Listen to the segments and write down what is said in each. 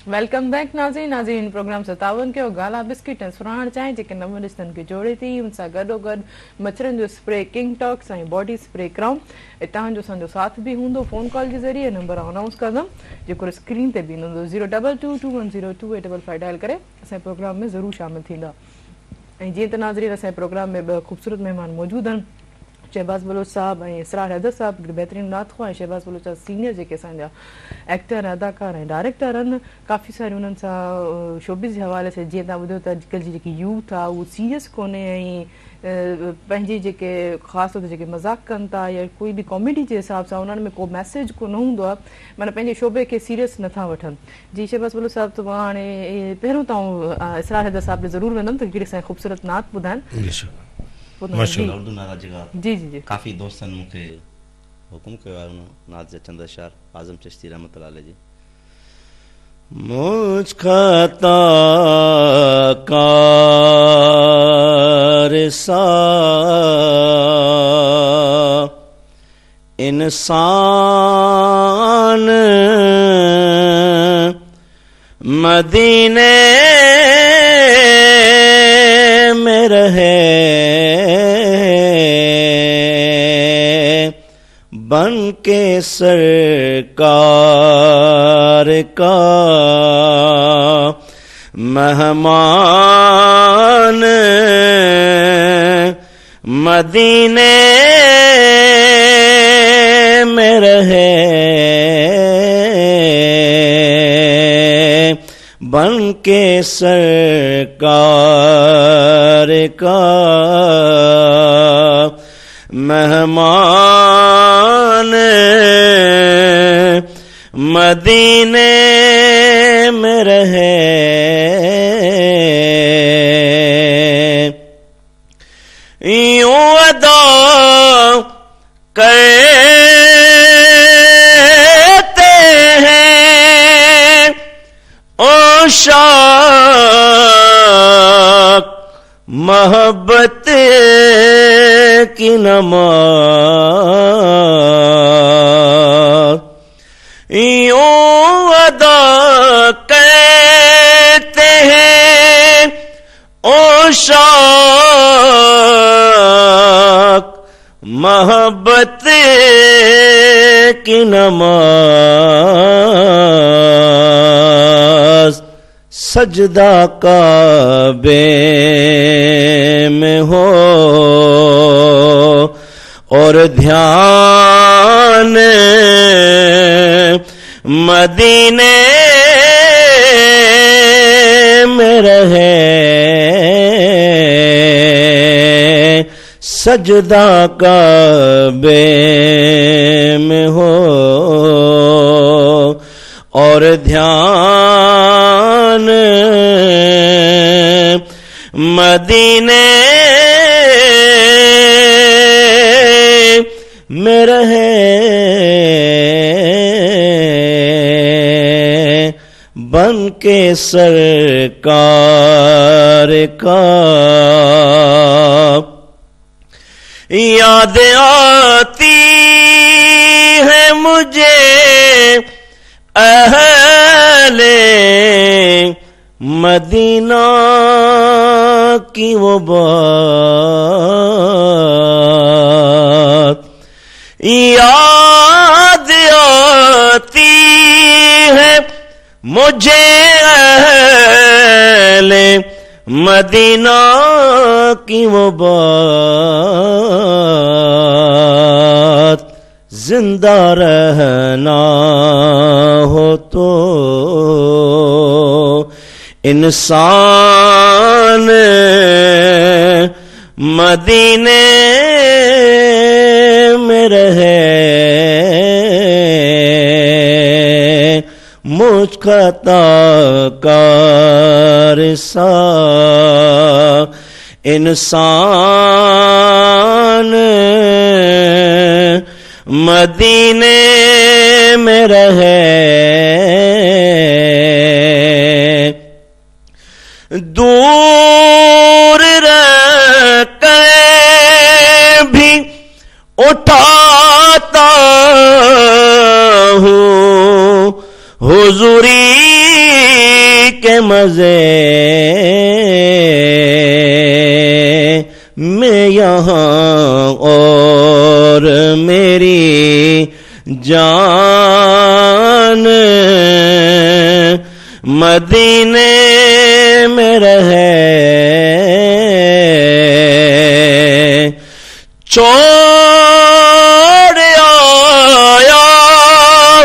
Welcome back नाज़रीन programme 57 के गाला biscuit ऐं सुराण चांहि जेके नव रिश्तनि खे जोड़े थी उन सां गॾोगॾु मच्छरनि जो स्प्रे किंग टॉक्स ऐं बॉडी स्प्रे क्राउन तव्हांजो असांजो साथ बि हूंदो फ़ोन कॉल जे ज़रिए नंबर अनाउंस कंदमि जेको स्क्रीन ते बि ईंदो 02221028555 डायल करे असांजे प्रोग्राम में ज़रूरु शामिल थींदा। ऐं जीअं त नाज़रीन असांजे प्रोग्राम में ॿ ख़ूबसूरत महिमान मौजूदु आहिनि, शहबाज़ बलोच साहब ऐं इसरार हैदर साहब बहितरीन नात ख़्वाह ऐं शहबाज़ बलोच सीनियर जेके असांजा एक्टर अदाकार ऐं डायरेक्टर आहिनि। काफ़ी सारी उन्हनि सां शोबिज़ जे हवाले से जीअं तव्हां ॿुधो त अॼुकल्ह जी जेकी यूथ आहे उहो सीरियस कोन्हे ऐं पंहिंजी जेके ख़ासि तौर ते जेके मज़ाक कनि था या कोई बि कॉमेडी जे हिसाब सां उन्हनि में को मैसेज को न हूंदो आहे, माना पंहिंजे शोबे खे सीरियस नथा वठनि। जी शहबाज़ बलोच साहब त मां हाणे पहिरियों तव्हां इसरार हैदर साहब ॾे ज़रूरु वेंदमि त हिकिड़ी असांखे ख़ूबसूरत नात ॿुधाइनि। जी जी जी काफ़ी दोस्तनि मूंखे हुकुम कयो आहे उन नात जा चंद अशार आज़म चिश्ती रहमतुल्लाह अलैह जी। मुझ खता कार सा इंसान मदीने में रहे बन के सरकार का मेहमान मदीने में रहे बन के सरकार का मेहमान मदीने में रहे यूं अदा करते हैं ओ शाक मोहब्बत की नमाज यूं अदा करते हैं ओ शाक मोहब्बत की नमाज सजदा काबे में हो और ध्यान मदीने में रहे सजदा काबे में हो और ध्यान मदीने में रहे बन के सरकार का याद आती है मुझे अहले मदीना की वो बात याद आती है मुझे अहले मदीना की वो बात जिंदा रहना हो तो इंसान मदीने में रहे मुझ खता कार सा इंसान मदीने में रहे दूर रह कर भी उठाता हूँ हुजूरी के मजे में यहाँ और मेरी जान मदीने में रहे छोड़ आया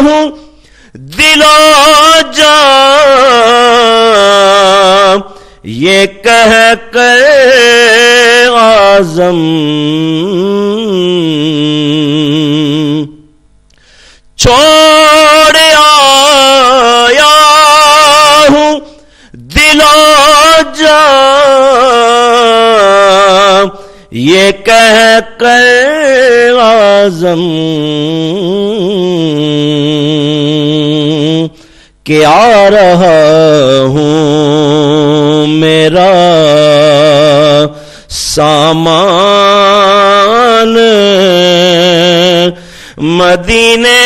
हूँ दिलो जान ये कह कर आज़म छोड़ आया हूँ दिलो जान ये कह कर आज़म कि आ रहा हूँ मेरा सामान मदीने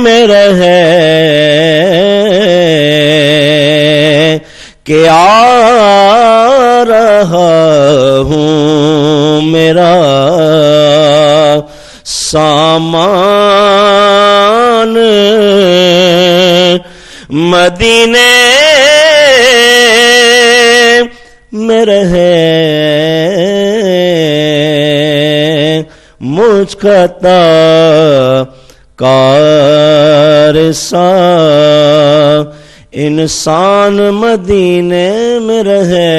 में रहे कि आ रहा हूँ मेरा सामान मदीने में रहे मुझका कारसा इंसान मदीने में रहे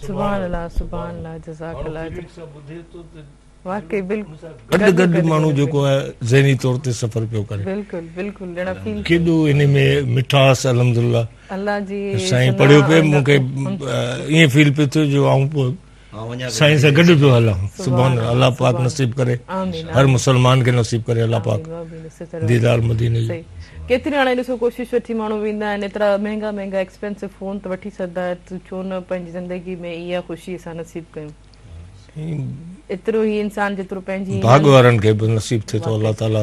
सुभान अल्लाह जज़ाकल्लाह वाकई बिल्कुल गॾु माण्हू जेको आहे ज़हनी तौर ते सफ़र पियो करे बिल्कुल बिल्कुल ॼण फील केॾो इन में मिठास अल्हम्दुलिल्लाह अल्लाह जी साईं पढ़ियो पियो मूंखे ईअं फील पियो थियो जो आऊं साईं सां गॾु पियो हलां सुभान अल्लाह पाक नसीब करे हर मुसलमान खे नसीब करे अल्लाह पाक दीदार मदीने जो केतिरी हाणे ॾिसो कोशिशि वठी माण्हू वेंदा आहिनि एतिरा महांगा महांगा एक्सपेंसिव फोन त वठी सघंदा आहिनि छो न पंहिंजी ज़िंदगी में इहा ख़ुशी असां नसीब कयूं एतिरो ई इंसान जेतिरो पंहिंजी भाग वारनि खे बि नसीब थिए थो अल्लाह ताला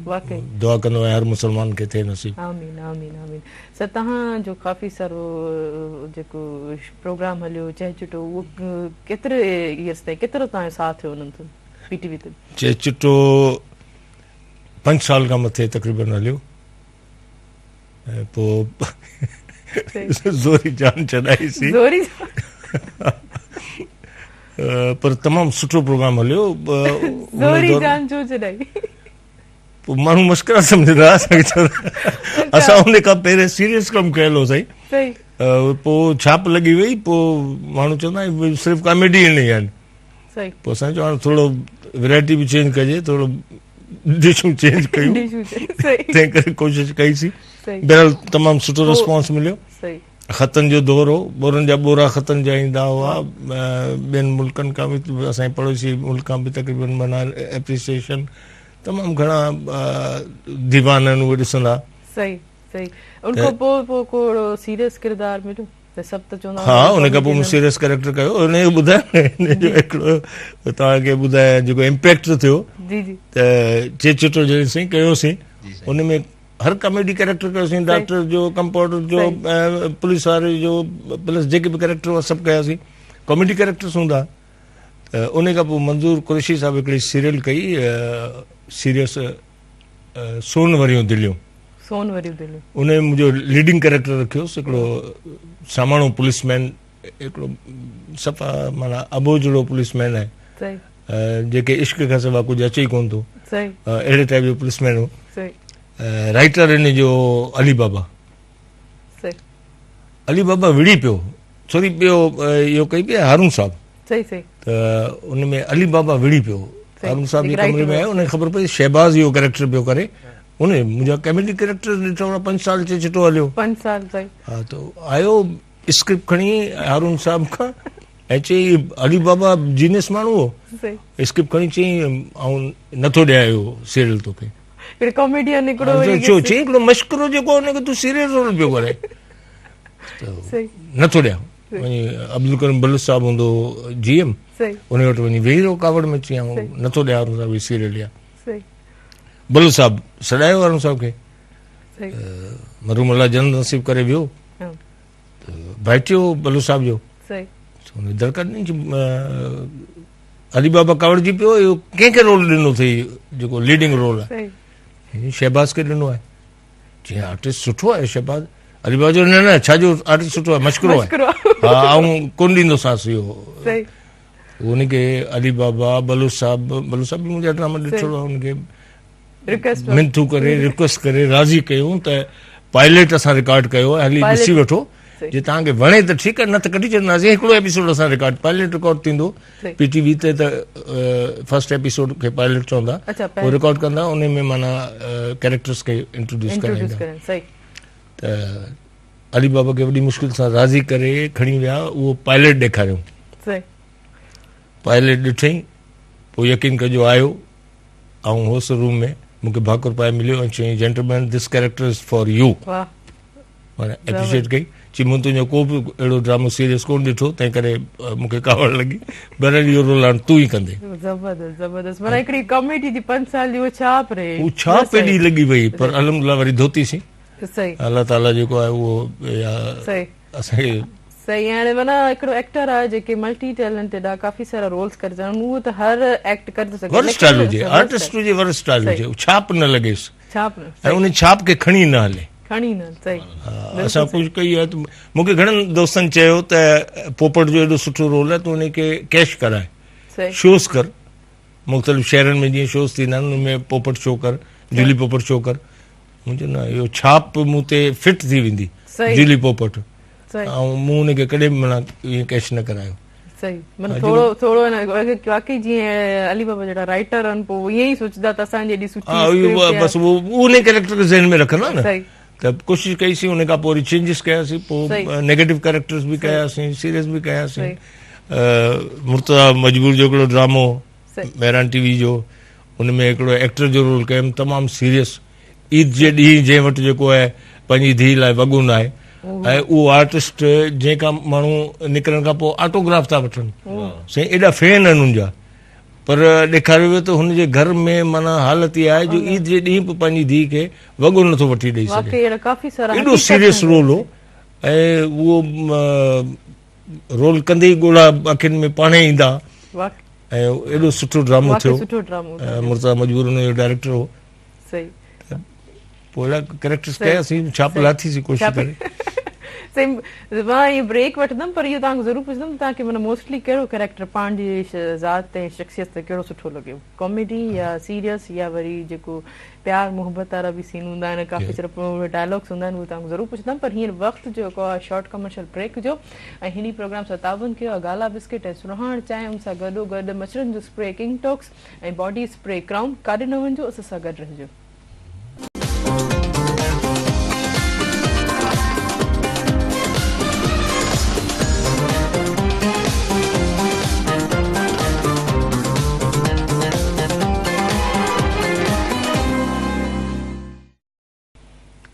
वाकई दुआ कंदो आहे हर मुसलमान खे थिए नसीब आमीन आमीन आमीन सर तव्हांजो काफ़ी सारो जेको प्रोग्राम हलियो चए चिटो उहो केतिरे इयर्स ताईं केतिरो तव्हांजो साथ हुयो उन्हनि ते पीटीवी ते चए चिटो 5 साल खां मथे तक़रीबन हलियो ऐं पोइ ज़ोरी जान चढ़ाईसीं पर तमामु सुठो प्रोग्राम हलियो ज़ोरी जान जो चढ़ाई पोइ माण्हू मस्करा सम्झंदा असां उन खां पहिरें सीरियस कमु कयल हो साईं पोइ छाप लॻी वई पोइ माण्हू चवंदा आहिनि सिर्फ़ु कॉमेडी ईंदी आहिनि पोइ असां चयो हाणे थोरो वैरायटी बि चेंज कजे थोरो डिशूं चेंज कयूं तंहिं करे कोशिशि कईसीं बहरहाल तमामु सुठो रिस्पॉन्स मिलियो ख़तनि जो दौर हो बोरनि जा बोरा ख़तनि जा ईंदा हुआ ॿियनि मुल्कनि खां बि असांजे पड़ोसी मुल्क खां बि तक़रीबन माना एप्रिसिएशन तमामु घणा दीवान आहिनि उहे ॾिसंदा हा उन खां पोइ मूं सीरियस कैरेक्टर कयो हुनजो ॿुधायो हिनजो हिकिड़ो तव्हांखे ॿुधायां जेको इम्पैक्ट थियो त चे चिटो जॾहिं साईं कयोसीं हुन में हर कॉमेडी कैरेक्टर कयोसीं डॉक्टर जो कंपाउंडर जो पुलिस वारे जो प्लस जेके बि कैरेक्टर हुआ सभु कयासीं कॉमेडी कैरेक्टर्स हूंदा त उन खां पोइ मंज़ूर कुरैशी साहिब हिकिड़ी सीरियल कई सीरियस सोन वरियूं दिलियूं उन में मुंहिंजो लीडिंग कैरेक्टर रखियोसि हिकिड़ो सामाणो पुलिसमैन हिकिड़ो सफ़ा माना अबोजड़ो पुलिसमैन आहे जेके इश्क खां सवाइ कुझु अचे ई कोन थो अहिड़े टाइप जो पुलिसमैन हो राइटर इन जो अली बाबा विड़ी पियो छोरी पियो इहो कई पियो हारून साहब त उन में अली बाबा विड़ी पियो हारून साहब जे कमरे में आयो उनखे ख़बर पई शहबाज़ इहो कैरेक्टर पियो करे उन मुंहिंजा कॉमेडी कैरेक्टर ॾिठो 5 साल चे चिटो हलियो 5 साल हा त आयो स्क्रिप्ट खणी हारून साहब खां ऐं चई अली बाबा जीनियस माण्हू हो स्क्रिप्ट खणी चई ऐं नथो ॾियायो सीरियल तोखे कॉमेडियन हिकिड़ो मश्करो जेको हुनखे तूं सीरियस रोल पियो करे नथो ॾियां वञी अब्दुल करीम बलूच साहब हूंदो GM उन वटि वञी वेही रहो कावड़ में अची नथो ॾियां सीरियल बलू साहब सॾायो वारो साहब खे सही मरूम अल्लाह जन्नत नसीब करे वियो हाँ, भाइटियो बलू साहब जो सही हुन दरकार ॾिनी अली बाबा कावड़जी पियो इहो कंहिंखे रोल ॾिनो अथई जेको लीडिंग रोल आहे सही शहबाज़ खे ॾिनो आहे जीअं आर्टिस्ट सुठो आहे शहबाज़ अली बाबा जो न न छाजो आर्टिस्ट सुठो आहे मशकरो आहे मशकरो। हा ऐं कोन ॾींदोसांसि इहो सही उनखे अली बाबा बलू साहब बि मुंहिंजा ड्रामा ॾिठो आहे हुनखे रिक्वेस्ट मिनथू करे रिक्वेस्ट करे राज़ी कयूं त पायलट असां रिकॉर्ड कयो आहे हली पायलट। ॾिसी वठो सही। जे तव्हांखे वणे त ठीकु आहे न त कढी छॾंदासीं हिकिड़ो एपिसोड असां रिकॉर्ड पायलट रिकॉर्ड थींदो सही। PTV ते त फर्स्ट एपिसोड खे पायलट चवंदा अच्छा, उहो पायलट। रिकॉर्ड कंदा उन में माना कैरेक्टर्स खे इंट्रोड्यूस इंट्रोड्यूस कराईंदा करें सही त अली बाबा खे वॾी मुश्किल सां राज़ी करे खणी विया उहो पायलट ॾेखारियूं सही पायलट ॾिठई पोइ यकीन कजो आयो ऐं होस रूम में मूंखे भाकुर पाए मिलियो ऐं चयईं gentleman this character is for U वाह माना एप्रिशिएट कई चई मूं तुंहिंजो को बि अहिड़ो ड्रामो सीरियस कोन ॾिठो तंहिं करे मूंखे कावड़ लॻी बहरहाल इहो रोल हाणे तूं ई कंदे जबरदस्त जबरदस्त माना हिकिड़ी कॉमेडी जी 5 साल जी वो छाप रहे हू छा पेॾी लॻी वई पर अलहमदिल्ला वरी धोती सी सही अलाह ताला जेको आहे उहो सही असांखे सही हाणे माना हिकिड़ो एक्टर आहे जेके मल्टी टैलेंटेड आहे काफ़ी सारा रोल्स करे सघनि उहो त हर एक्ट करे थो सघे वर स्टाइल हुजे आर्टिस्ट हुजे वर स्टाइल हुजे छाप न लॻेसि छाप न ऐं उन छाप खे खणी न हले खणी न सही असां कुझु कई आहे त मूंखे घणनि दोस्तनि चयो त पोपट जो एॾो सुठो रोल आहे तूं उनखे कैश कराए सही शोज़ कर मुख़्तलिफ़ शहरनि में जीअं शोज़ थींदा आहिनि उनमें पोपट शो कर जूली पोपट शो कर मुंहिंजो न इहो छाप मूं ते फिट थी वेंदी सही जूली पोपट सही ऐं मूं हुनखे कॾहिं बि माना ईअं कैश न करायो सही माना थोरो थोरो वाकई जीअं अली बाबा जहिड़ा राइटर आहिनि पोइ ईअं ई सोचदा त असांजी एॾी सुठी हा इहो बसि उहो उन कैरेक्टर खे ज़हन में रखंदा न सही त कोशिशि कईसीं उन खां पोइ वरी चेंजिस कयासीं पोइ नेगेटिव कैरेक्टर्स बि कयासीं सीरियस बि कयासीं मुर्तज़ा मजबूर जो हिकिड़ो ड्रामो मेहरान TV जो उन में हिकिड़ो एक्टर जो रोल कयुमि तमामु सीरियस ईद जे ॾींहुं जंहिं वटि जेको आहे पंहिंजी धीउ लाइ वॻुन आहे ऐं उहो आर्टिस्ट जंहिंखां माण्हू निकिरण खां पोइ ऑटोग्राफ था वठनि साईं एॾा फैन आहिनि उनजा पर ॾेखारियो वियो त हुनजे घर में माना हालत इहा आहे जो ईद जे ॾींहुं बि पंहिंजी धीउ खे वॻो नथो वठी ॾेई सघे वाकई अहिड़ा काफ़ी सारा एॾो सीरियस रोल हो ऐं उहो रोल कंदे ई ॻोड़ा अखियुनि में पाणे ईंदा वाकई ऐं एॾो सुठो ड्रामो थियो सुठो ड्रामो मुर्तज़ा मजबूर हुनजो डायरेक्टर हो सही पोइ अहिड़ा कैरेक्टर्स कयासीं छाप लाथीसीं कोशिशि करे सही मां इहो ब्रेक वठंदमि पर इहो तव्हांखे ज़रूरु पुछंदमि तव्हांखे माना मोस्टली कहिड़ो कैरेक्टर पाण जी ज़ात ऐं शख़्सियत ते कहिड़ो सुठो लॻियो कॉमेडी या सीरियस या वरी जेको प्यार मोहबत वारा बि सीन हूंदा आहिनि काफ़ी सारा डायलॉग्स हूंदा आहिनि उहे तव्हांखे ज़रूरु पुछंदमि पर हींअर वक़्तु जेको आहे शॉर्ट कमर्शियल ब्रेक जो ऐं हिन प्रोग्राम सां ताउन कयो आहे गाला बिस्किट ऐं सुरहाण चांहि उन सां गॾोगॾु मच्छरनि जो स्प्रे किंग टॉक्स ऐं बॉडी स्प्रे क्राउन काॾे न वञिजो असां सां गॾु रहिजो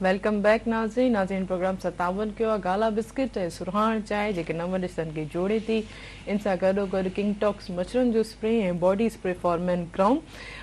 वेलकम बैक नाज़रीन प्रोग्राम सां ताउन कयो आहे गाला बिस्किट ऐं सुरहाण चांहि जेके नव डिशनि खे जोड़े थी इन सां गॾोगॾु किंग टॉक्स मच्छरनि जो स्प्रे ऐं body spray for main crown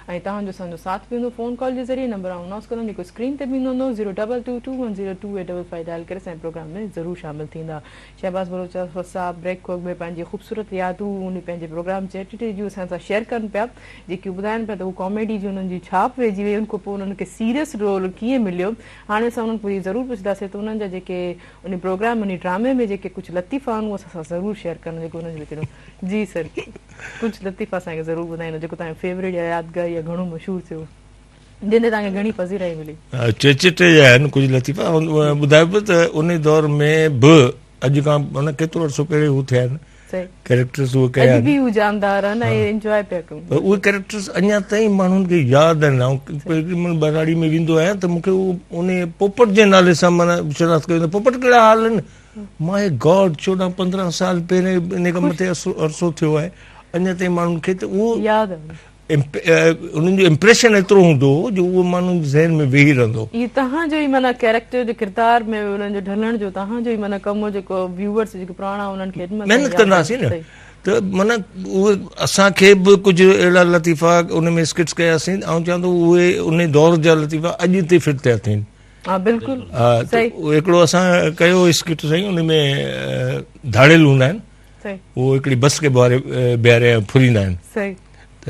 ऐं तव्हांजो असांजो साथ बि हूंदो फ़ोन कॉल जे ज़रिए नंबर अनाउंस कंदमि जेको स्क्रीन ते बि हूंदो 02221022855 डायल करे असांजे प्रोग्राम में ज़रूरु शामिल थींदा शहबाज़ बलोच साहब ब्रेक खोग में पंहिंजी ख़ूबसूरत यादूं उन पंहिंजे प्रोग्राम चैरिटी जूं असां सां शेयर कनि पिया जेकी ॿुधाइनि पिया त हू कॉमेडी जी हुननि जी छाप वेझी वई उन खां पोइ उन्हनि खे सीरियस रोल कीअं मिलियो हाणे असां उन्हनि खे ज़रूरु पुछंदासीं त उन्हनि जा जेके उन प्रोग्राम उन ड्रामे में जेके कुझु लतीफ़ा आहिनि उहे असां ज़रूरु शेयर कनि जेको उन्हनि जो जी सर कुझु लतीफ़ा असांखे ज़रूरु ॿुधाईंदो जेको तव्हांजो फेवरेट या यादगार या घणो मशहूरु थियो जंहिंजे तव्हांखे घणी पज़ीराई मिली चेचिटे जा आहिनि कुझु लतीफ़ा ॿुधायो पियो त उन दौर में बि अॼु खां माना केतिरो अर्सो पहिरीं हू थिया आहिनि कैरेक्टर्स उहे कया उहे कैरेक्टर्स अञा ताईं माण्हुनि खे यादि आहिनि बराड़ी में वेंदो आहियां त मूंखे उन पोपट जे नाले सां माना शनाख़्त कयो पोपट कहिड़ा हाल आहिनि माय गॉड 14-15 साल पहिरें इन खां मथे अर्सो थियो आहे अञा ताईं माण्हुनि खे त उहो यादि उन्हनि जो इम्प्रेशन एतिरो हूंदो जो उहो माण्हुनि जे ज़हन में वेही रहंदो इहो तव्हांजो ई माना कैरेक्टर जो किरदार में उन्हनि जो ढलण जो तव्हांजो ई माना कमु जेको व्यूअर्स जेको पुराणा उन्हनि खे महिनत कंदासीं न त माना उहे असांखे बि कुझु अहिड़ा लतीफ़ा उन में स्किट्स कयासीं ऐं चवां थो उहे उन दौर जा लतीफ़ा अॼु ते फिट था थियनि. बिल्कुलु हिकिड़ो असां कयो स्किट साईं, उन में धाड़ेल हूंदा आहिनि, उहो हिकिड़ी बस खे बीहारे फुरींदा आहिनि, त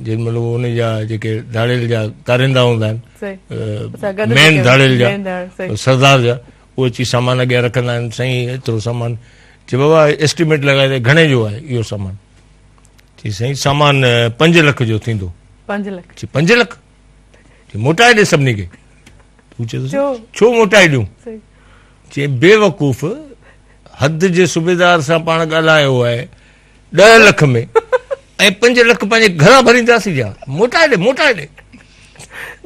जेॾी महिल उन जा जेके धाड़ेल जा तारींदा हूंदा आहिनि, मेन धाड़ेल जा सरदार जा, उहे अची सामान अॻियां रखंदा आहिनि. साईं एतिरो सामान, चई बाबा एस्टिमेट लॻाए ते घणे जो आहे इहो सामान? चई साईं सामान 5 लख जो थींदो. 5 लख? चई 5 लख? चई मोटाए ॾे सभिनी खे. तूं चए छो मोटाए ॾियूं? चई बेवकूफ़, हद जे सूबेदार सां पाण ॻाल्हायो आहे 10 लख में ऐं 5 लख पंहिंजे घरां भरींदासीं छा? मोटाए ॾे, मोटाए ॾे.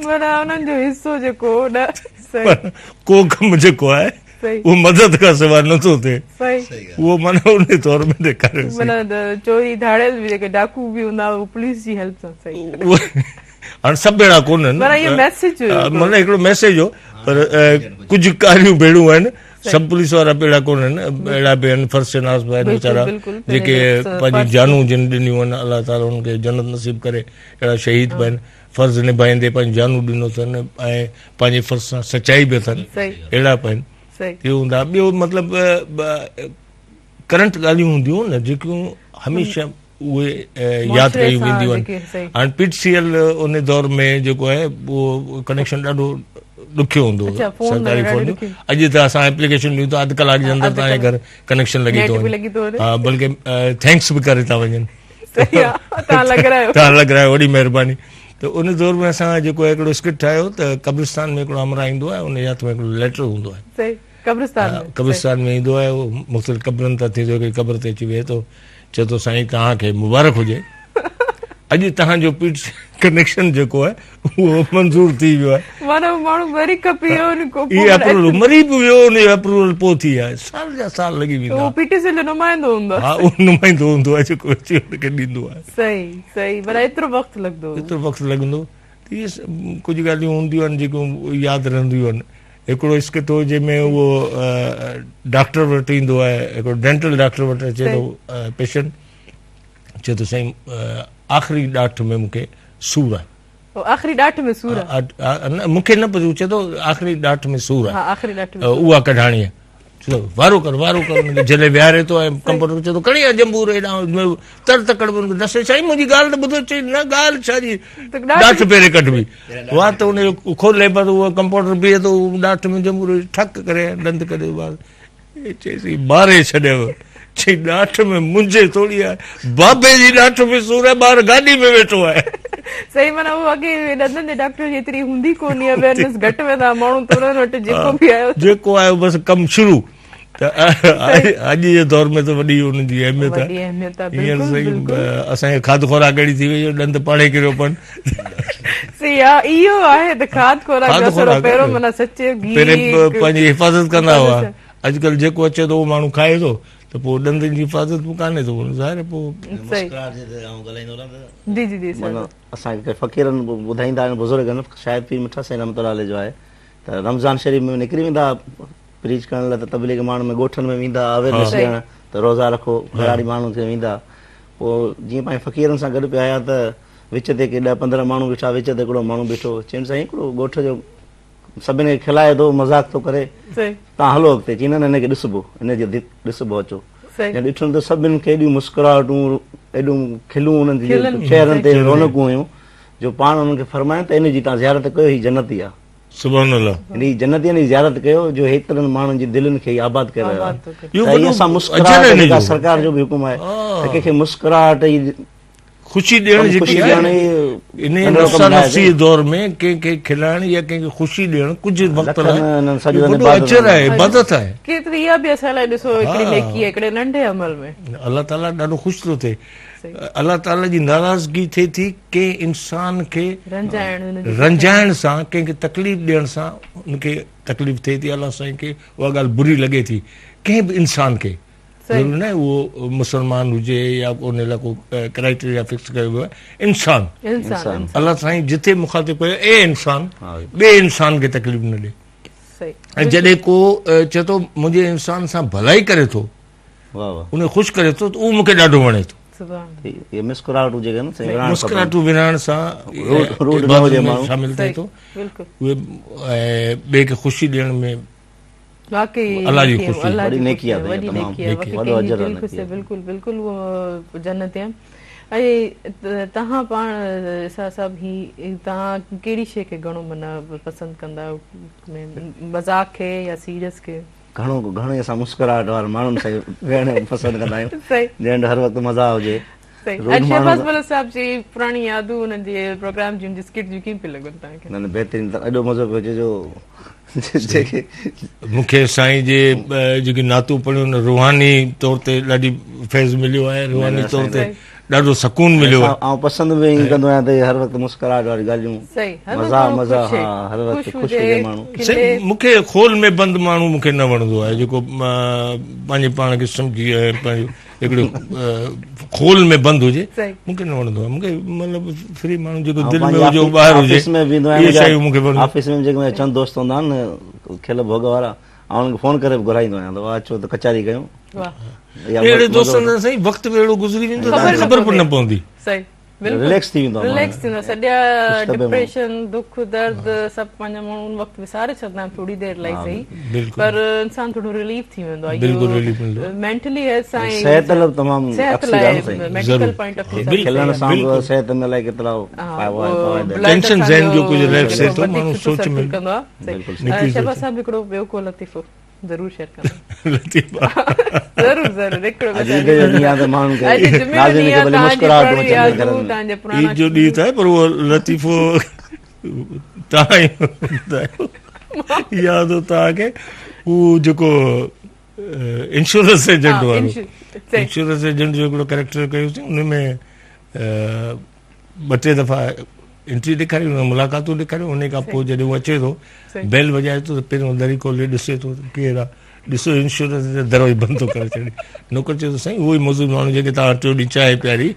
माना उन्हनि जो हिसो जेको को कमु जेको आहे उहो मदद खां सवाइ नथो थिए, उहो माना उन तौर में ॾेखारे. चोरी धाड़ेल बि जेके डाकू बि हूंदा उहो पुलिस जी हेल्प सां. हाणे सभु अहिड़ा कोन्हनि, माना हिकिड़ो मैसेज हो, पर कुझु कारियूं भेड़ूं आहिनि, सभु पुलिस वारा बि अहिड़ा कोन्हनि, अहिड़ा बि आहिनि फर्स्ट नाज़ बि आहिनि वीचारा जेके पंहिंजी जानूं जिन ॾिनियूं आहिनि, अलाह ताला हुननि खे जन्नत नसीब करे, अहिड़ा शहीद बि आहिनि, फर्ज़ निभाईंदे पंहिंजी जानूं ॾिनो अथनि ऐं पंहिंजे फर्ज़ सां सचाई बि अथनि, अहिड़ा बि आहिनि. इहो हूंदा. ॿियो मतिलबु करंट ॻाल्हियूं हूंदियूं न जेकियूं हमेशह उहे यादि कयूं वेंदियूं आहिनि. हाणे PTCL उन दौर में जेको आहे उहो कनेक्शन ॾाढो ॾुखियो हूंदो हो, सरकारी फोन जो. अॼु त असां एप्लीकेशन ॾियूं था, 1/2 कलाक जे अंदरि तव्हांजे घर कनेक्शन लॻी थो वञे. हा, बल्कि थैंक्स बि करे था वञनि, तव्हां लॻायो, वॾी महिरबानी. त उन दौर में असां जेको आहे हिकिड़ो स्किट ठाहियो, त कब्रिस्तान में हिकिड़ो हमरा ईंदो आहे, उन जे हथ में हिकिड़ो लेटर हूंदो आहे, कब्रिस्तान में ईंदो आहे, उहो मुख़्तलिफ़ क़बरनि तां थी थो, हिकिड़ी क़बर ते अची वेहे थो, चए थो साईं तव्हांखे मुबारक हुजे, अॼु तव्हांजो कनेक्शन जेको आहे उहो मंज़ूर थी वियो आहे. मरी बि वियो, उन जो अप्रूवल पोइ थी आहे, साल जा साल लॻी वेंदा. हा, उहो नुमाइंदो हूंदो आहे जेको अची हुनखे ॾींदो आहे. एतिरो वक़्तु लॻंदो. इहे कुझु ॻाल्हियूं हूंदियूं आहिनि जेकियूं यादि रहंदियूं आहिनि. हिकिड़ो स्किट हो जंहिंमें उहो डॉक्टर वटि ईंदो आहे, हिकिड़ो डेंटल डॉक्टर वटि अचे थो पेशेंट, चए थो साईं आख़िरी ॾाठ में मूंखे सूर आहे. आख़िरी ॾाठ में सूर आहे? मूंखे न पतो, चए थो आख़िरी ॾाठ में सूर आहे, उहा कढाणी आहे. चए थो वारो कर, वारो कर. जॾहिं विहारे थो ऐं कंपाउंडर चए थो खणी आ जंबूर, हेॾां तर तकड़ ॾसे, साईं मुंहिंजी ॻाल्हि त ॿुधो. चई न ॻाल्हि छा जी, ॾाठ पहिरें कढबी. वार त उन खोले पियो, उहो कंपाउंडर बीहे थो, ॾाठ में जंबूर ठक करे ॾंद करे वार. चएसि ॿारे छॾियव. चई ॾाठ में मुंहिंजे थोरी आहे, बाबे जी ॾाठ में सूर आहे, ॿार गाॾी में वेठो आहे. सही, माना उहो अॻे ॾंदनि जे डॉक्टर जेतिरी हूंदी कोन्हे, अवेयरनेस घटि वेंदा माण्हू, त उन्हनि वटि जेको बि आयो जेको आयो बसि कमु शुरू. त अॼु जे दौर में त वॾी हुनजी अहमियत आहे. हींअर सही असांखे खाद खुराक अहिड़ी थी वई, ॾंद पाणे किरियो पन. इहो आहे त खाद खुराक पहिरें पंहिंजी हिफ़ाज़त कंदा हुआ. अॼुकल्ह जेको अचे थो उहो माण्हू खाए थो, त पोइ ॾंदनि जी हिफ़ाज़त बि कान्हे थो. ज़ाहिर असांखे फ़क़ीरनि ॿुधाईंदा आहिनि बुज़ुर्गनि, शायदि पीर मिठा साईं रहमतुल्लाह अलैह जो आहे, त रमज़ान शरीफ़ में निकिरी वेंदा प्रीच करण लाइ, त तबलीग माण्हू में ॻोठनि में वेंदा अवेयरनेस ॾियण, त रोज़ा रखो, घराड़ी माण्हू खे वेंदा. पोइ जीअं पंहिंजे फ़क़ीरनि सां गॾु पिया आया, त विच ते के 10-15 माण्हू वेठा, विच ते हिकिड़ो माण्हू बीठो, चइनि साईं हिकिड़ो ॻोठ जो सभिनी खे खिलाए थो, मज़ाक थो करे, तव्हां हलो अॻिते. चई न हिनखे ॾिसबो, हिनजे ॾिसबो अचो. ॾिठुनि त सभिनि खे एॾियूं मुस्कुराहटूं, एॾियूं खिलूं, हुननि जी चेहरनि ते रौनकूं हुयूं, जो पाण हुननि खे फरमाइनि त हिनजी तव्हां ज़ियारत कयो, हीअ जन्नती आहे. सुभान अल्लाह. हिन जन्नतीअ जी ज़ियारत कयो जो हेतिरनि माण्हुनि जी दिलनि खे आबाद करे रहियो आहे. असां मुस्कुराहट, सरकार जो बि हुकुम आहे त कंहिंखे मुस्कुराहट ख़ुशी ॾियण जेकी आहे, इन नफ़्सानफ़सी दौर में कंहिंखे खिलाइण या कंहिंखे ख़ुशी ॾियण कुझु वक़्तु अचर आहे, इबादत आहे. केतिरी इहा बि असां लाइ ॾिसो हिकिड़ी नेकी आहे, हिकिड़े नंढे अमल में अलाह ताला ॾाढो ख़ुशि थो थिए. अलाह ताला जी नाराज़गी थिए थी कंहिं इंसान खे रंजाइण सां, कंहिंखे तकलीफ़ ॾियण सां उनखे तकलीफ़ थिए थी. अलाह साईं खे उहा ॻाल्हि बुरी लॻे थी, कंहिं बि इंसान खे, ज़रूरु न उहो मुस्लमान हुजे या उन लाइ को क्राइटेरिया फिक्स कयो वियो आहे. इंसान, अलाह साईं जिथे मुखातिब कयो, ए इंसान, ॿिए इंसान खे तकलीफ़ न ॾे. ऐं जॾहिं को चए थो मुंहिंजे इंसान सां भलाई करे थो, वाह वाह उन ख़ुशि करे थो त उहो मूंखे ॾाढो वणे थो। सुभाणे ये मुस्कुराहट हुजे न सही विराइणु खपे। मुस्कुराहटूं विराइण सां रूड न इबादत हुजे में माण्हू। शामिल थिए थो। बिल्कुलु उहे ॿिए खे ख़ुशी ॾियण में वाकई अल्लाह जी ख़ुशी, अल्लाह जी वॾी नेकी आहे, ख़ुशी, वॾी तमामु नेकी आहे, नेकी। वाकई वॾो कंहिंजी अजर आहे दिलि नेकी ख़ुशि आहे। बिल्कुलु बिल्कुलु उहो जन्नत आहे। ऐं तव्हां पाण साहिब ही तव्हां कहिड़ी शइ खे घणो माना पसंदि कंदा आहियो, मज़ाक खे या सीरियस खे? घणो असां मुस्कुराहट वारा माण्हुनि सां वेहण पसंदि कंदा आहियूं, सही जंहिं हर वक़्तु मज़ा हुजे। सही। रोज़ ऐं माण्हू शहबाज़ मलिक साहिब जी पुराणी यादूं हुननि जे प्रोग्राम जूं स्किट जूं कीअं पियूं लॻनि तव्हांखे? न न बहितरीन, एॾो मज़ो पियो अचे जो जेके मूंखे साईं जे जेकी नातूं पढ़ियूं न रूहानी तौर ते ॾाढी फैज़ मिलियो आहे, रूहानी तौर ते ॾाढो सकून मिलियो आहे। ऐं पसंदि बि ईअं कंदो आहियां त हर वक़्तु मुस्कुराहट वारी ॻाल्हियूं, सही मज़ा मज़ा, हा हर वक़्तु ख़ुशि हुजे माण्हू। सही, मूंखे खोल में बंदि माण्हू मूंखे न वणंदो आहे, जेको पंहिंजे पाण खे सम्झी पंहिंजो हिकिड़ो खोल में बंदि हुजे, मूंखे न वणंदो आहे। मूंखे मतिलबु फ्री माण्हू जेको दिलि में हुजे ॿाहिरि हुजे, इहे शयूं मूंखे वणंदियूं। ऑफिस में जेके मुंहिंजा चंद दोस्त हूंदा आहिनि न खिल भोग वारा, ऐं उन्हनि खे फ़ोन करे बि घुराईंदो आहियां त अचो त कचारी कयूं। अहिड़े दोस्तनि सां साईं वक़्तु बि अहिड़ो गुज़री वेंदो ख़बर बि न पवंदी। सही रिलैक्स थी वेंदो, रिलैक्स थींदो, सॼा डिप्रेशन दुख दर्द सभु पंहिंजा माण्हू उन वक़्तु विसारे छॾंदा आहिनि थोरी देरि लाइ सही, पर इंसान थोरो रिलीफ थी वेंदो आहे मेंटली हेल्थ सां, सिहत लाइ तमामु सिहत लाइ मेडिकल पॉइंट ऑफ व्यू खिलण सां बि सिहत में लाइ केतिरा टेंशन ज़हन जो कुझु रिलैक्स थिए थो, माण्हू सोच में कंदो आहे। शहबाज़ साहिब हिकिड़ो ॿियो को लतीफ़ो ज़रूर शेयर कंदा। लतीफ़ा ज़रूर ज़रूर हिकिड़ो ईद जो ॾींहुं त आहे, पर उहो लतीफ़ो तव्हां यादि हो तव्हांखे, उहो जेको इंश्योरेंस एजेंट वारो, इंश्योरेंस एजेंट जो हिकिड़ो कैरेक्टर कयोसीं, उनमें ॿ टे दफ़ा एंट्री ॾेखारियूं, मुलाक़ातूं ॾेखारियूं, उन खां पोइ जॾहिं उहो अचे थो बेल वॼाए थो त पहिरियों दरी खोले ॾिसे थो केरु आहे, ॾिसो इंश्योरेंस दरवाज़ो बंदि थो करे छॾे। नौकर चए थो साईं उहो ई मौजूद माण्हू जेके तव्हां टियों ॾींहुं चांहि पियारी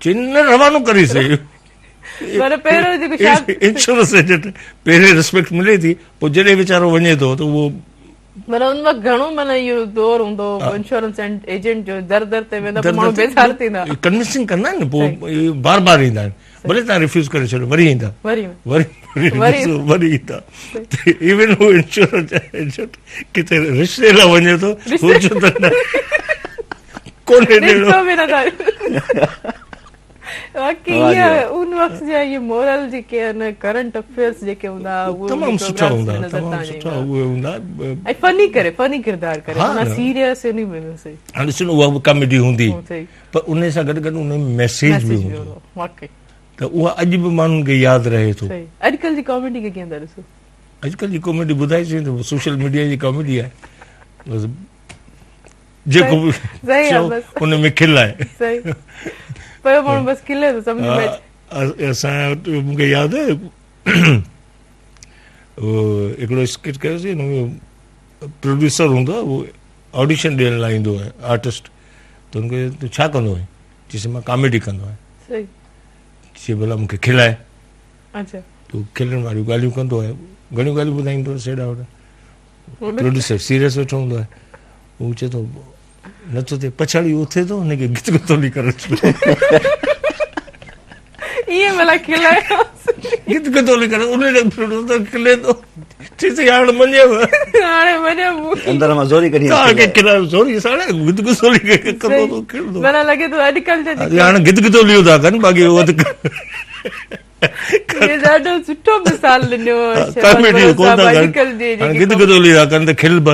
चिन रवानो करे सही। इंश्योरेंस एजेंट पहिरें रिस्पेक्ट मिले थी, पोइ जॾहिं वीचारो वञे थो त उहो माना उन वक़्तु घणो माना इहो दौर हूंदो इंश्योरेंस एजेंट जो, दर दर ते वेंदा माण्हू बेज़ार थींदा, कन्विंसिंग कंदा आहिनि, पोइ बार बार ईंदा आहिनि, भले तव्हां रिफ्यूज़ करे छॾियो वरी ईंदा, वरी ईंदा। इवन हू इंश्योरेंस एजेंट किथे रिश्ते लाइ वञे थो सोचो त कोन्हे ॾियणो। बाक़ी उन वक़्तु जा ये मोरल जेके आहिनि करंट अफेयर्स जेके हूंदा उहे तमामु सुठा हूंदा, तमामु सुठा उहे हूंदा ऐं फनी किरदार करे, माना सीरियस नहीं में सही। हाणे ॾिसो उहा बि कॉमेडी हूंदी, पर उन सां गॾु गॾु उन में मैसेज बि हूंदो, वाकई त उहा अॼु बि माण्हुनि खे यादि रहे थो। अॼुकल्ह जी कॉमेडी खे कीअं था ॾिसो? अॼुकल्ह जी कॉमेडी ॿुधाए थो, सोशल मीडिया जी कॉमेडी आहे, जेको उन में खिल आहे, पर माण्हू बसि खिले थो सम्झ में। असां वटि मूंखे यादि आहे हिकिड़ो स्किट कयोसीं, प्रोड्यूसर हूंदो आहे, उहो ऑडिशन ॾियण लाइ ईंदो आहे आर्टिस्ट, त हुनखे तूं छा कंदो आहीं, चईसि मां कॉमेडी कंदो आहियां, चई भला मूंखे खिलाए, तूं खिलण वारियूं ॻाल्हियूं कंदो आहे, घणियूं ॻाल्हियूं ॿुधाईंदो आहे सेड़ा होॾा, प्रोड्यूसर सीरियस वेठो हूंदो आहे, उहो चए थो नथो थिए, पछाड़ी उथे थो हुनखे गित गुतोली करे ईअं भला खिलाए गित गुतोली करे उन प्रोड्यूसर खिले थो, चईसि हाणे मञेव, हाणे मञेव अंदर मां ज़ोरी कढी तव्हांखे खिलायो ज़ोरी सां गित गुतोली कंदो थो खिलंदो, माना लॻे थो अॼुकल्ह हाणे गित गुतोलियूं था कनि, बाक़ी उहो त ॾाढो सुठो मिसाल ॾिनो, गित गुतोली था कनि त खिल बि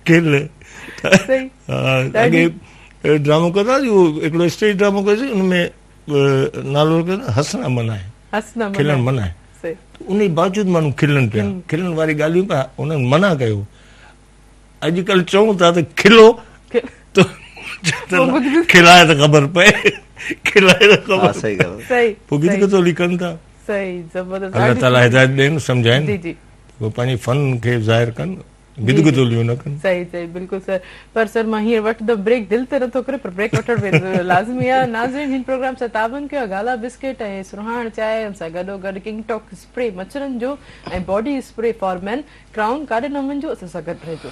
खिल। अॻे ड्रामो कंदा उहो हिकिड़ो स्टेज ड्रामो कयोसीं, उनमें नालो हसना मना आहे, खिलण मना आहे, उन बावजूद माण्हू खिलनि पिया, खिलण वारी ॻाल्हियूं पिया उन्हनि मना कयो। अॼुकल्ह चऊं था त खिलो त खिलाए त ख़बर पए, खिलाए त ख़बर पोइ गित गुतोली कनि था। अल्लाह ताला हिदायत ॾियनि, सम्झाइनि, पोइ पंहिंजे फन खे ज़ाहिर कनि, गिद गुदोलियूं न कनि। सही सही बिल्कुलु सर। पर सर मां हींअर वठंदमि ब्रेक, दिलि त नथो करे पर ब्रेक वठणु लाज़मी आहे। नाज़रीन हिन प्रोग्राम सां ताबन कयो गाला बिस्किट ऐं सुरहाण चांहि, हुन सां गॾोगॾु किंग टॉक स्प्रे मच्छरनि जो ऐं body spray for main, crown काॾे न वञिजो, असां सां गॾु रहिजो।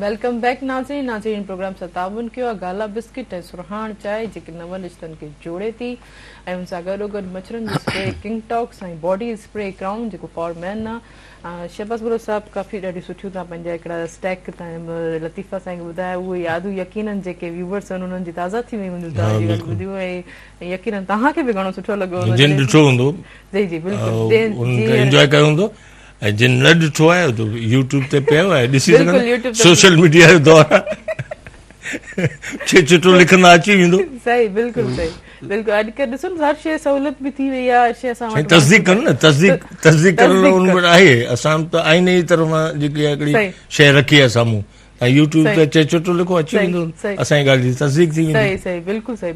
वेलकम बैक नाज़रीन प्रोग्राम सां ताउन कयो आहे गाला बिस्किट ऐं सुरहाण चांहि जेके नवनि रिश्तनि खे जोड़े थी ऐं हुन सां गॾोगॾु मच्छरनि जो स्प्रे किंग टॉक्स ऐं बॉडी स्प्रे क्राउन जेको फॉर मैन आहे। शहबाज़ बुरो साहब काफ़ी ॾाढी सुठियूं तव्हां पंहिंजा हिकिड़ा स्टैक तव्हां लतीफ़ा साईं ॿुधाया उहे यादूं यकीननि जेके व्यूवर्स आहिनि उन्हनि जी ताज़ा थी वई मुंहिंजूं तव्हांजी ॻाल्हि ॿुधियूं ऐं यकीननि तव्हांखे बि घणो सुठो लॻो जिन ॾिठो हूंदो जी जी बिल्कुलु एंजॉय कयो हूंदो ऐं जिन न ॾिठो आहे त यूट्यूब ते पियो आहे ॾिसी बिल्कुलु, सघंदो YouTube ते सोशल मीडिया जो दौर आहे चिठो लिखंदा अची वेंदो सही बिल्कुलु सही बिल्कुलु अॼुकल्ह ॾिसो न हर शइ सहूलियत बि थी वई आहे हर शइ असां ऐं तस्दीक कनि न तस्दीक करण लाइ उन वटि आहे असां त आईने जी तरफ़ां जेकी आहे सही। हिकिड़ी शइ रखी आहे साम्हूं ऐं यूट्यूब सही। ते अचे चिठो लिखो अची सही, वेंदो सही। असांजी ॻाल्हि जी तस्दीक थी वेंदी सही सही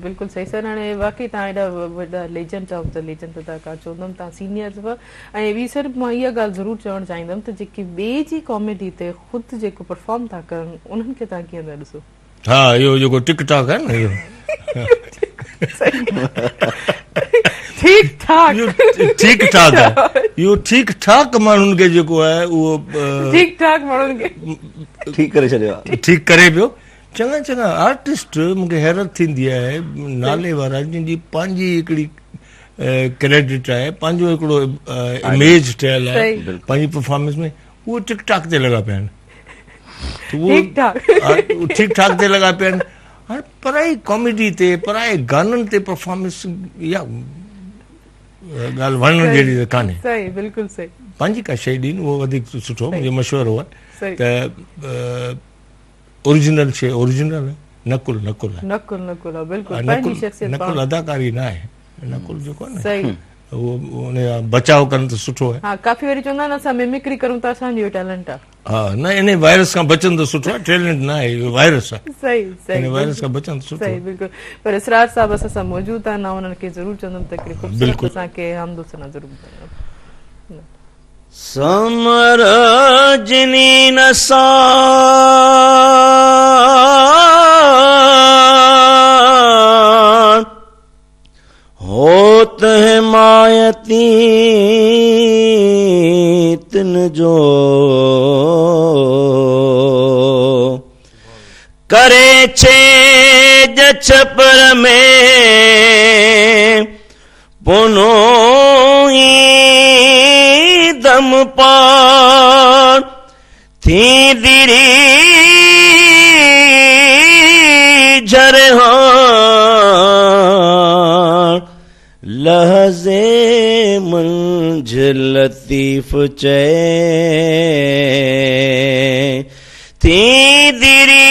बिल्कुलु सही सर हाणे वाक़ई तव्हां एॾा वॾा लेजेंड चओ त लेजेंड त तव्हां चवंदमि तव्हां सीनियर अथव ऐं ॿी सर मां इहा ॻाल्हि ज़रूरु चवणु चाहींदमि त जेके ॿिए जी कॉमेडी ते ख़ुदि जेको परफॉर्म था करनि उन्हनि खे तव्हां कीअं था ॾिसो? हा इहो जेको टिक टॉक आहे न इहो ठीक ठाक ठीक ठाक आहे इहो ठीक ठाक माण्हुनि खे जेको आहे उहो ठीक ठाक माण्हुनि खे ठीकु करे छॾियो आहे ठीक करे पियो चङा चङा आर्टिस्ट मूंखे हैरत थींदी आहे नाले वारा जंहिंजी पंहिंजी हिकिड़ी क्रेडिट आहे पंहिंजो हिकिड़ो इमेज ठहियल आहे सही। पंहिंजी परफॉर्मेंस में उहो टिक टाक ते लॻा पिया आहिनि ठीक ठाक ठीक ठाक ते लॻा पिया आहिनि हाणे पराई कॉमेडी ते पराए गाननि ते परफॉर्मेंस इहा ॻाल्हि वणण जहिड़ी त कान्हे सही बिल्कुलु सही पंहिंजी का शइ ॾींहुं उहो वधीक सुठो मुंहिंजो मशवरो आहे सही त ओरिजिनल शइ ओरिजिनल आहे नकुल नकुल आहे नकुल आहे बिल्कुलु पंहिंजी शख़्सियत नकुल अदाकारी न आहे नकुल जेको आहे न सही उहो उन जा बचाव कनि त सुठो आहे हा काफ़ी वारी चवंदा आहिनि असां मिमिक्री करूं त असांजो टैलेंट आहे हा न इन वायरस खां बचनि त सुठो आहे टैलेंट न आहे इहो वायरस आहे सही इन सही वायरस खां बचनि त सुठो सही बिल्कुलु पर इसरार साहब असां सां मौजूदु आहिनि मां उन्हनि खे ज़रूरु चवंदमि त हिकिड़ी ख़ूबसूरत बिल्कुलु। असांखे हमदो सना ज़रूरु ॿुधायो। समर जिनीन सा होत हिमायती तिन जो करे छे जछपर में पुनो दम पार थी दिरी झरहार लहज़े मंझ लतीफ़ चए थी दिरी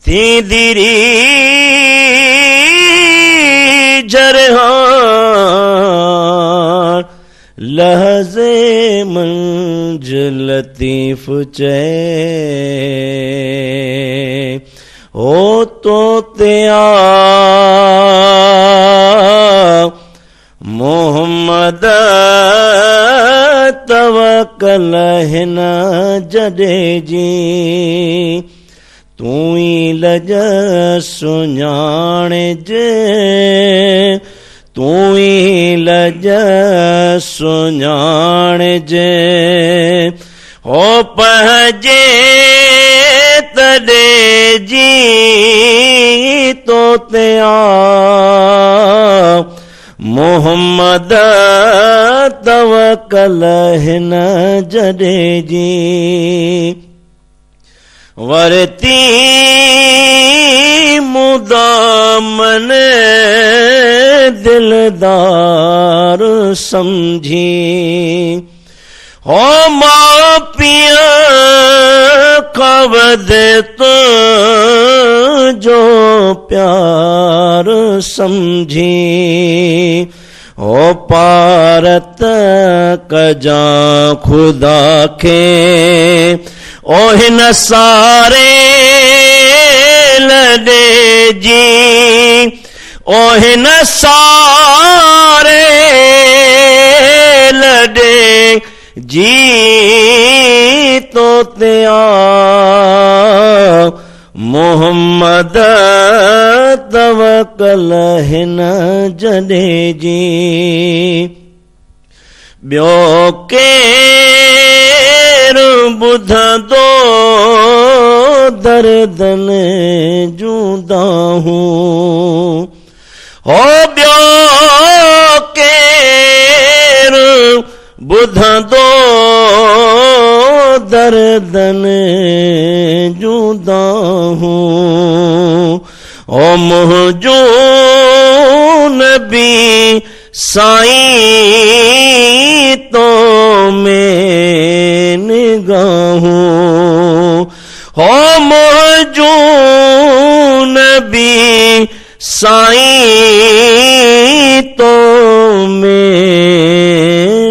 थी दिरी झरहार लहज़े मंझ लतीफ़ चए ओ तो त्या मोहम्मद तवकल हिन जॾे जी तू ई लज सुञाणे जे तू ई लज सुञाणे जे हो पहजे तॾे जी तो त्या मोहम्मद तवकल हिन जॾे जी वरती मुदामन दिलदार समझी हो मां पिया कवद तो जो प्यार समझी हो पारत कजा खुदा के ओ हिन सारे लॾे जी ओ हिन सारे लॾे जी तो त्या मोहम्मद तवकल हिन जॾे जी ॿियो केरु ॿुधंदो दर्दन जूं दाहूं हो ॿियो केरु ॿुधंदो दर्दन जूं दाहूं ओ मुंहिंजो नबी साईं तो में निगाहूं हो मुंहिंजो नबी साईं तो में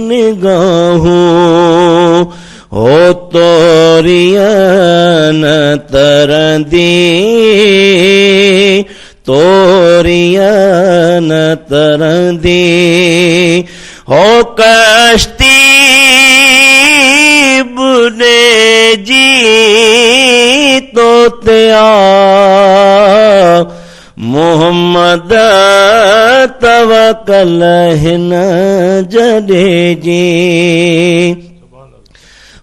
निगाहूं हो तोरियन तरंदी तोरियन तरंदी हो कश्ती बुने जी तो त्या मोहम्मद तवकल हिन जॾे जी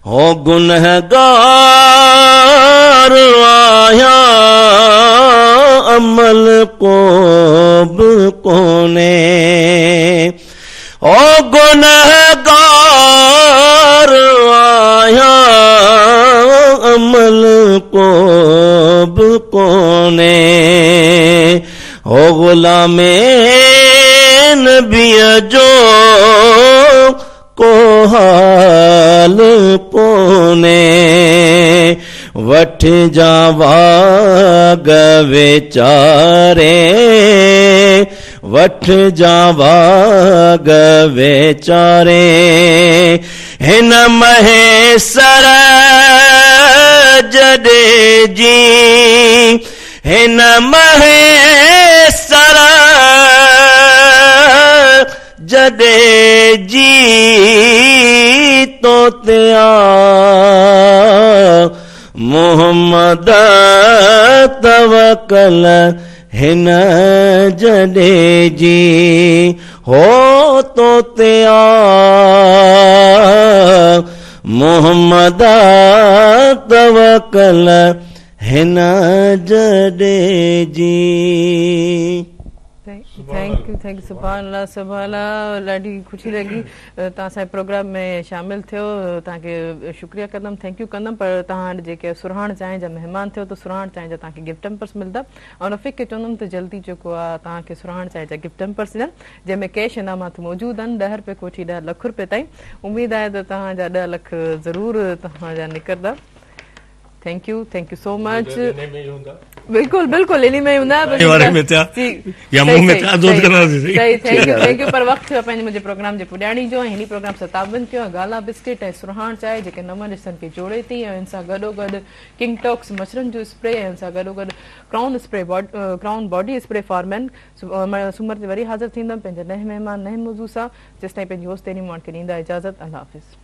हो गुनहगार आया अमल को बि कोने ओ गुनहगार आया अमल को बि कोने ओ गुलामे नबीअ जो को हाल कोने वठ जावाग वेचारे वठ जावाग वेचारे हिन महेसर जॾे जी हिन महेसर जॾे जी तो त्या मोहम्मद तवकल हिन जॾे जी हो तो त्या मोहम्मद तवकल हिन जॾे जी थैंक यू सुभान अल्लाह ॾाढी ख़ुशी लॻी तव्हां असांजे प्रोग्राम में शामिल थियो तव्हांखे शुक्रिया कंदमि थैंक यू कंदमि पर तव्हां जेके सुरहाण चांहि जा महिमान थियो त सुरहाण चांहि जा तव्हांखे गिफ्ट हैम्पर्स मिलंदा ऐं रफ़ीक खे चवंदमि त जल्दी जेको आहे तव्हांखे सुरहाण चांहि जा गिफ्ट हैम्पर्स ॾियनि जंहिंमें कैश इनामात मौजूदु आहिनि 10 रुपए खां वठी 10 लख रुपए ताईं उमेद आहे त तव्हांजा 10 लख ज़रूरु तव्हांजा निकिरंदा थैंक यू सो मच बिल्कुल बिल्कुल इन्हीं में ही हूंदा थैंक यू पर वक्त थियो पंहिंजे मुंहिंजे प्रोग्राम जे पुॼाणी जो हिन प्रोग्राम सां ताबन कयो गाला बिस्किट ऐं सुरहाण चांहि जेके नमन ॾिसनि खे जोड़े थी ऐं हिन सां गॾोगॾु किंग टॉक्स मछरनि जो स्प्रे ऐं हिन सां गॾोगॾु crown body spray for men Soomar ते वरी हाज़िर थींदमि पंहिंजे नए महिमान नए मौज़ू सां जेसिताईं पंहिंजी होस्ट तेरी माण्हुनि खे ॾींदा इजाज़त अल्लाह हाफ़िज़